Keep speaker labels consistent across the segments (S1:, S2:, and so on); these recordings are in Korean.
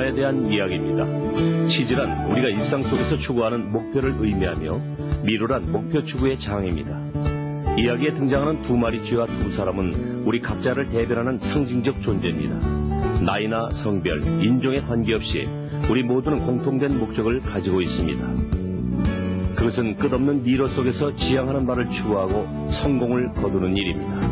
S1: 변화에 대한 이야기입니다. 치즈란 우리가 일상 속에서 추구하는 목표를 의미하며 미로란 목표 추구의 장입니다. 이야기에 등장하는 두 마리 쥐와 두 사람은 우리 각자를 대변하는 상징적 존재입니다. 나이나 성별, 인종에 관계없이 우리 모두는 공통된 목적을 가지고 있습니다. 그것은 끝없는 미로 속에서 지향하는 바를 추구하고 성공을 거두는 일입니다.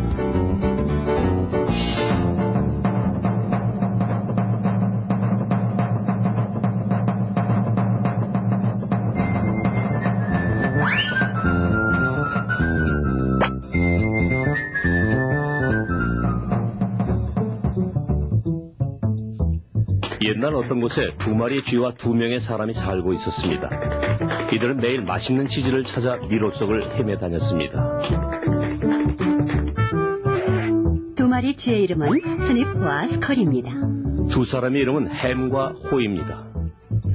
S1: 옛날 어떤 곳에 두 마리의 쥐와 두 명의 사람이 살고 있었습니다. 이들은 매일 맛있는 치즈를 찾아 미로 속을 헤매 다녔습니다.
S2: 두 마리 쥐의 이름은 스니프와 스컬입니다.
S1: 두 사람의 이름은 햄과 호입니다.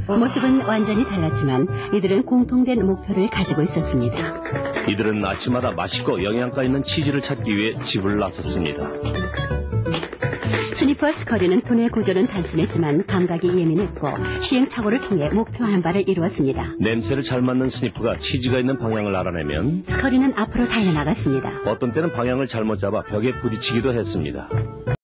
S2: 모습은 완전히 달랐지만 이들은 공통된 목표를 가지고 있었습니다.
S1: 이들은 아침마다 맛있고 영양가 있는 치즈를 찾기 위해 집을 나섰습니다.
S2: 스니프와 스컬이는 두뇌 구조는 단순했지만 감각이 예민했고 시행착오를 통해 목표한 바를 이루었습니다.
S1: 냄새를 잘 맡는 스니프가 치즈가 있는 방향을 알아내면
S2: 스컬이는 앞으로 달려나갔습니다.
S1: 어떤 때는 방향을 잘못 잡아 벽에 부딪히기도 했습니다.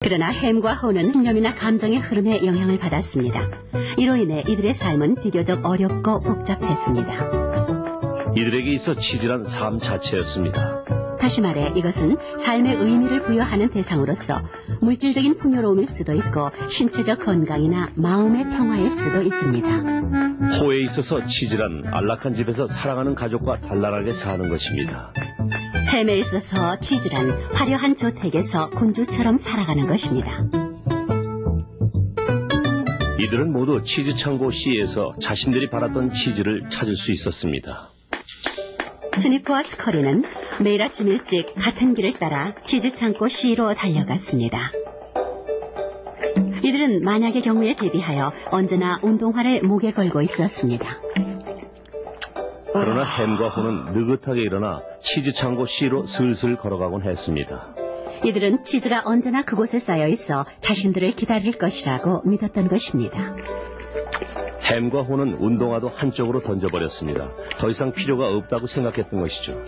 S2: 그러나 햄과 호는 신념이나 감정의 흐름에 영향을 받았습니다. 이로 인해 이들의 삶은 비교적 어렵고 복잡했습니다.
S1: 이들에게 있어 치즈란 삶 자체였습니다.
S2: 다시 말해 이것은 삶의 의미를 부여하는 대상으로서 물질적인 풍요로움일 수도 있고 신체적 건강이나 마음의 평화일 수도 있습니다.
S1: 호에 있어서 치즈란 안락한 집에서 사랑하는 가족과 단란하게 사는 것입니다.
S2: 햄에 있어서 치즈란 화려한 저택에서 군주처럼 살아가는 것입니다.
S1: 이들은 모두 치즈 창고 C에서 자신들이 바랐던 치즈를 찾을 수 있었습니다.
S2: 스니프와 스컬이는 매일 아침 일찍 같은 길을 따라 치즈 창고 C로 달려갔습니다. 이들은 만약의 경우에 대비하여 언제나 운동화를 목에 걸고 있었습니다.
S1: 그러나 햄과 호는 느긋하게 일어나 치즈 창고 C로 슬슬 걸어가곤 했습니다.
S2: 이들은 치즈가 언제나 그곳에 쌓여 있어 자신들을 기다릴 것이라고 믿었던 것입니다.
S1: 햄과 호는 운동화도 한쪽으로 던져버렸습니다. 더 이상 필요가 없다고 생각했던 것이죠.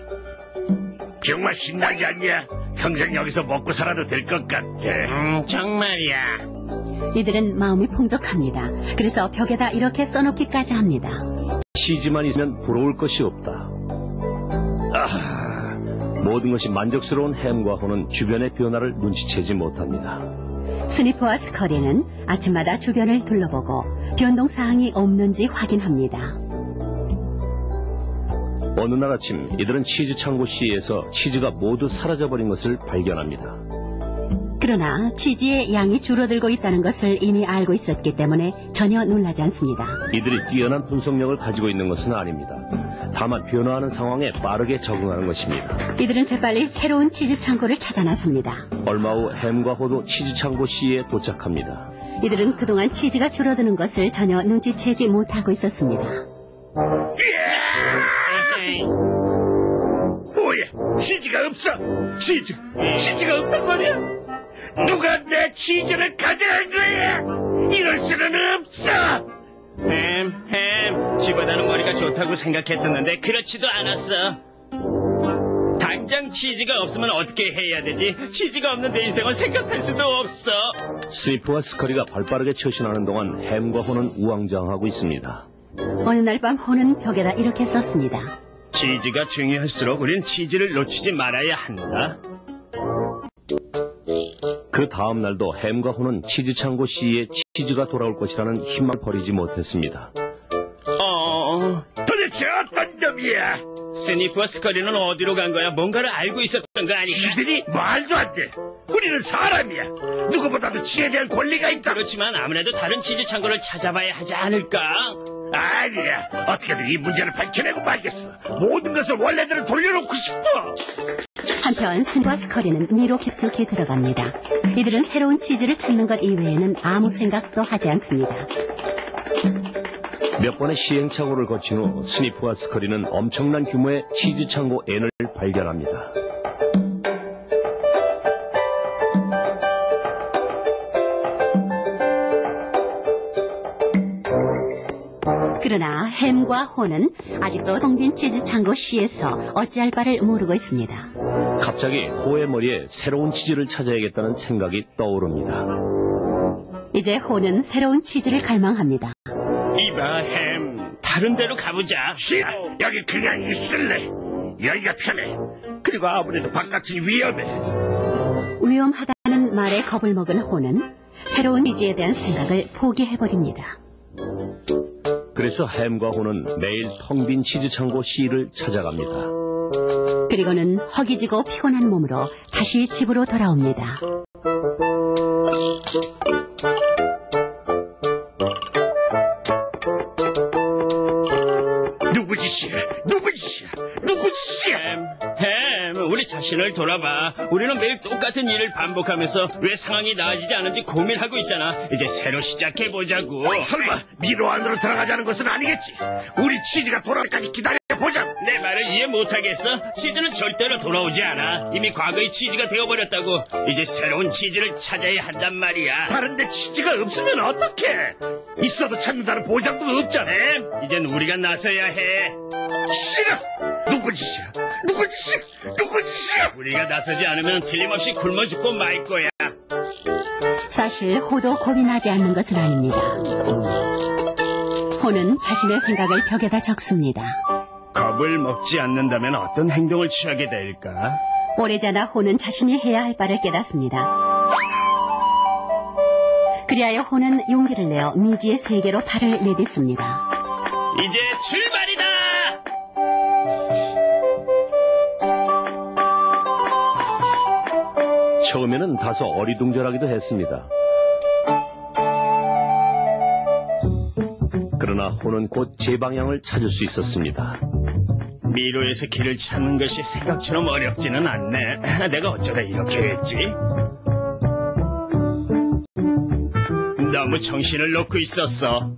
S3: 정말 신나지 않냐? 평생 여기서 먹고 살아도 될 것 같아. 정말이야.
S2: 이들은 마음이 풍족합니다. 그래서 벽에다 이렇게 써놓기까지 합니다.
S1: 치즈만 있으면 부러울 것이 없다. 모든 것이 만족스러운 햄과 호는 주변의 변화를 눈치채지 못합니다.
S2: 스니프와 스컬이는 아침마다 주변을 둘러보고 변동사항이 없는지 확인합니다.
S1: 어느 날 아침 이들은 치즈 창고 C에서 치즈가 모두 사라져버린 것을 발견합니다.
S2: 그러나 치즈의 양이 줄어들고 있다는 것을 이미 알고 있었기 때문에 전혀 놀라지 않습니다.
S1: 이들이 뛰어난 분석력을 가지고 있는 것은 아닙니다. 다만 변화하는 상황에 빠르게 적응하는 것입니다.
S2: 이들은 재빨리 새로운 치즈 창고를 찾아 나섭니다.
S1: 얼마 후 햄과 호도 치즈 창고 C에 도착합니다.
S2: 이들은 그동안 치즈가 줄어드는 것을 전혀 눈치채지 못하고 있었습니다.
S3: 뭐야? 치즈가 없어. 치즈가 없단 말이야. 누가 내 치즈를 가져간 거야? 이럴 수는 없어.
S4: 햄, 집어다는 머리가 좋다고 생각했었는데 그렇지도 않았어. 당장 치즈가 없으면 어떻게 해야 되지? 치즈가 없는 내 인생을 생각할 수도 없어.
S1: 스니프와 스컬이가 발빠르게 처신하는 동안 햄과 호는 우왕좌왕하고 있습니다.
S2: 어느 날 밤 호는 벽에다 이렇게 썼습니다.
S4: 치즈가 중요할수록 우린 치즈를 놓치지 말아야 한다.
S1: 그 다음 날도 햄과 호는 치즈 창고 C에 치즈가 돌아올 것이라는 희망을 버리지 못했습니다.
S3: 도대체 어떤 놈이야?
S4: 스니프와 스컬이는 어디로 간 거야? 뭔가를 알고 있었던 거 아닐까?
S3: 지들이 말도 안 돼. 우리는 사람이야. 누구보다도 지에 대한 권리가 있다.
S4: 그렇지만 아무래도 다른 치즈 창고를 찾아봐야 하지 않을까?
S3: 아니야. 어떻게든 이 문제를 밝혀내고 말겠어. 모든 것을 원래대로 돌려놓고 싶어.
S2: 한편 스니프와 스컬이는 미로 깊숙이 들어갑니다. 이들은 새로운 치즈를 찾는 것 이외에는 아무 생각도 하지 않습니다.
S1: 몇 번의 시행착오를 거친 후 스니프와 스컬이는 엄청난 규모의 치즈 창고 N을 발견합니다.
S2: 그러나 햄과 혼은 아직도 텅 빈 치즈 창고 C에서 어찌할 바를 모르고 있습니다.
S1: 갑자기 호의 머리에 새로운 치즈를 찾아야겠다는 생각이 떠오릅니다.
S2: 이제 혼은 새로운 치즈를 갈망합니다.
S4: 이봐, 햄. 다른 데로 가보자.
S3: 싫어. 여기 그냥 있을래. 여기가 편해. 그리고 아무래도 바깥은 위험해.
S2: 위험하다는 말에 겁을 먹은 혼은 새로운 치즈에 대한 생각을 포기해버립니다.
S1: 그래서 햄과 호는 매일 텅 빈 치즈 창고 C를 찾아갑니다.
S2: 그리고는 허기지고 피곤한 몸으로 다시 집으로 돌아옵니다.
S3: 누구 짓이야? 누구 짓이야? 누구 짓이야?
S4: 햄, 우리 자신을 돌아봐. 우리는 매일 똑같은 일을 반복하면서 왜 상황이 나아지지 않은지 고민하고 있잖아. 이제 새로 시작해보자고.
S3: 설마 미로 안으로 들어가자는 것은 아니겠지? 우리 치즈가 돌아올 때까지 기다려보자.
S4: 내 말을 이해 못하겠어? 치즈는 절대로 돌아오지 않아. 이미 과거의 치즈가 되어버렸다고. 이제 새로운 치즈를 찾아야 한단 말이야.
S3: 다른데 치즈가 없으면 어떡해? 있어도 찾는다는 보장도 없잖아.
S4: 이젠 우리가 나서야 해.
S3: 싫어. 누구 짓이야? 누구 짓이야? 누구 짓이야?
S4: 우리가 나서지 않으면 틀림없이 굶어 죽고 말 거야.
S2: 사실 호도 겁이 나지 않는 것은 아닙니다. 호는 자신의 생각을 벽에다 적습니다.
S4: 겁을 먹지 않는다면 어떤 행동을 취하게 될까?
S2: 오래전에 호는 자신이 해야 할 바를 깨닫습니다. 그리하여 호는 용기를 내어 미지의 세계로 발을 내딛습니다.
S4: 이제 출발이다!
S1: 처음에는 다소 어리둥절하기도 했습니다. 그러나 호는 곧 제 방향을 찾을 수 있었습니다.
S4: 미로에서 길을 찾는 것이 생각처럼 어렵지는 않네. 내가 어쩌다 이렇게 했지? 너무 정신을 놓고 있었어.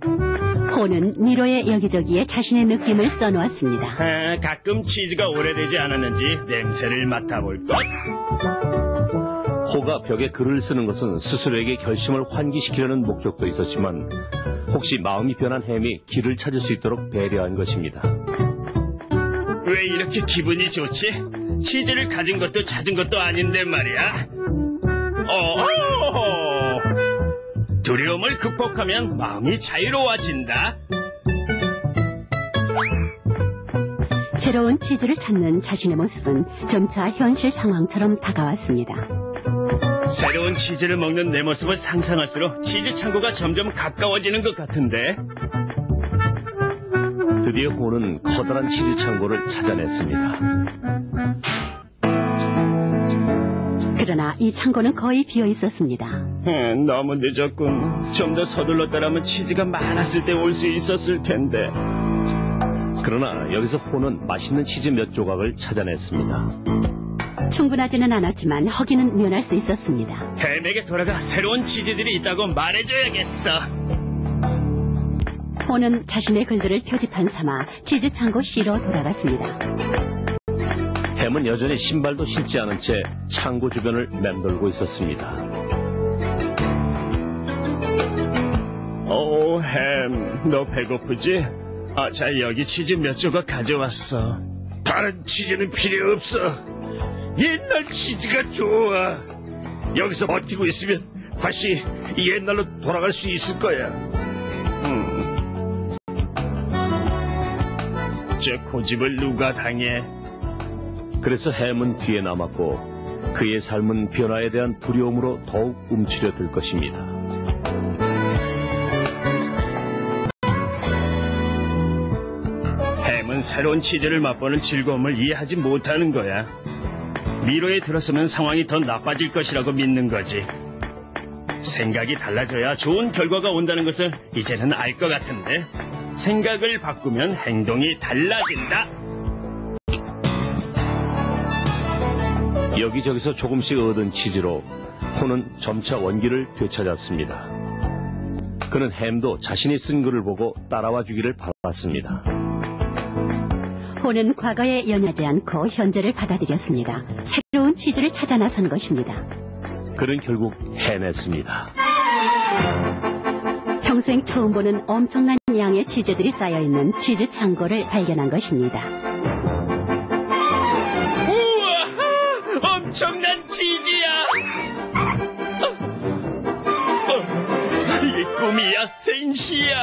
S2: 호는 미로의 여기저기에 자신의 느낌을 써놓았습니다.
S4: 가끔 치즈가 오래되지 않았는지 냄새를 맡아볼 것.
S1: 호가 벽에 글을 쓰는 것은 스스로에게 결심을 환기시키려는 목적도 있었지만 혹시 마음이 변한 햄이 길을 찾을 수 있도록 배려한 것입니다.
S4: 왜 이렇게 기분이 좋지? 치즈를 가진 것도 찾은 것도 아닌데 말이야. 두려움을 극복하면 마음이 자유로워진다.
S2: 새로운 치즈를 찾는 자신의 모습은 점차 현실 상황처럼 다가왔습니다.
S4: 새로운 치즈를 먹는 내 모습을 상상할수록 치즈 창고가 점점 가까워지는 것 같은데.
S1: 드디어 호는 커다란 치즈 창고를 찾아냈습니다.
S2: 그러나 이 창고는 거의 비어 있었습니다.
S4: 너무 늦었군. 좀 더 서둘렀더라면 치즈가 많았을 때 올 수 있었을 텐데.
S1: 그러나 여기서 호는 맛있는 치즈 몇 조각을 찾아냈습니다.
S2: 충분하지는 않았지만 허기는 면할 수 있었습니다.
S4: 햄에게 돌아가 새로운 치즈들이 있다고 말해줘야겠어.
S2: 호는 자신의 글들을 표지판 삼아 치즈 창고 C로 돌아갔습니다.
S1: 햄은 여전히 신발도 신지 않은 채 창고 주변을 맴돌고 있었습니다.
S4: 햄, 너 배고프지? 자, 여기 치즈 몇 조각 가져왔어.
S3: 다른 치즈는 필요 없어. 옛날 치즈가 좋아. 여기서 버티고 있으면 다시 옛날로 돌아갈 수 있을 거야.
S4: 저 고집을 누가 당해?
S1: 그래서 햄은 뒤에 남았고 그의 삶은 변화에 대한 두려움으로 더욱 움츠려들 것입니다.
S4: 햄은 새로운 치즈를 맛보는 즐거움을 이해하지 못하는 거야. 미로에 들었으면 상황이 더 나빠질 것이라고 믿는 거지. 생각이 달라져야 좋은 결과가 온다는 것을 이제는 알 것 같은데. 생각을 바꾸면 행동이 달라진다.
S1: 여기저기서 조금씩 얻은 치즈로 호는 점차 원기를 되찾았습니다. 그는 햄도 자신이 쓴 글을 보고 따라와 주기를 바랐습니다.
S2: 호는 과거에 연연하지 않고 현재를 받아들였습니다. 새로운 치즈를 찾아 나선 것입니다.
S1: 그는 결국 해냈습니다.
S2: 평생 처음 보는 엄청난 양의 치즈들이 쌓여있는 치즈 창고를 발견한 것입니다.
S4: 우와! 엄청난 치즈야! 이게 꿈이야, 생시야?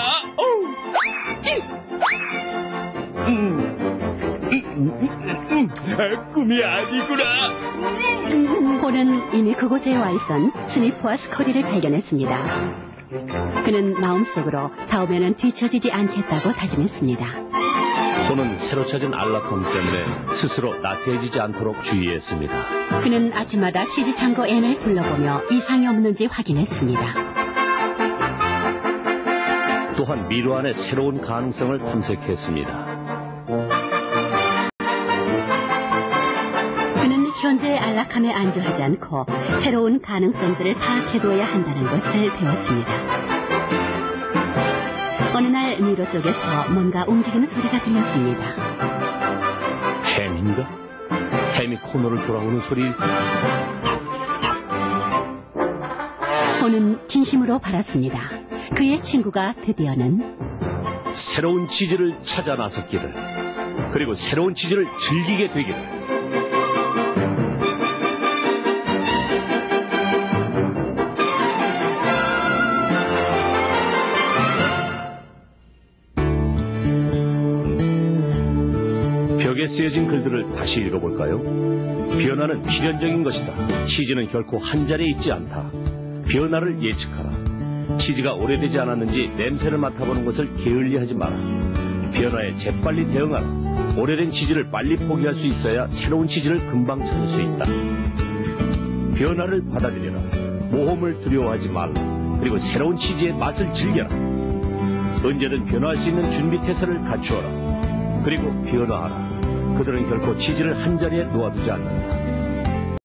S4: 꿈이 아니구나.
S2: 폴은 이미 그곳에 와 있던 스니프와 스코리를 발견했습니다. 그는 마음속으로 다음에는 뒤처지지 않겠다고 다짐했습니다.
S1: 폴은 새로 찾은 알라톰 때문에 스스로 나태해지지 않도록 주의했습니다.
S2: 그는 아침마다 치즈 창고 앤을 둘러보며 이상이 없는지 확인했습니다.
S1: 또한 미로 안의 새로운 가능성을 탐색했습니다.
S2: 그는 현재의 안락함에 안주하지 않고 새로운 가능성들을 파악해둬야 한다는 것을 배웠습니다. 어느 날 미로 쪽에서 뭔가 움직이는 소리가 들렸습니다.
S1: 햄인가? 햄이 코너를 돌아오는 소리.
S2: 폴은 진심으로 바랐습니다. 그의 친구가 드디어는
S1: 새로운 치즈를 찾아 나섰기를, 그리고 새로운 치즈를 즐기게 되기를. 벽에 쓰여진 글들을 다시 읽어볼까요? 변화는 필연적인 것이다. 치즈는 결코 한 자리에 있지 않다. 변화를 예측하라. 치즈가 오래되지 않았는지 냄새를 맡아보는 것을 게을리하지 마라. 변화에 재빨리 대응하라. 오래된 치즈를 빨리 포기할 수 있어야 새로운 치즈를 금방 찾을 수 있다. 변화를 받아들여라. 모험을 두려워하지 말라. 그리고 새로운 치즈의 맛을 즐겨라. 언제든 변화할 수 있는 준비 태세를 갖추어라. 그리고 변화하라. 그들은 결코 치즈를 한 자리에 놓아두지 않는다.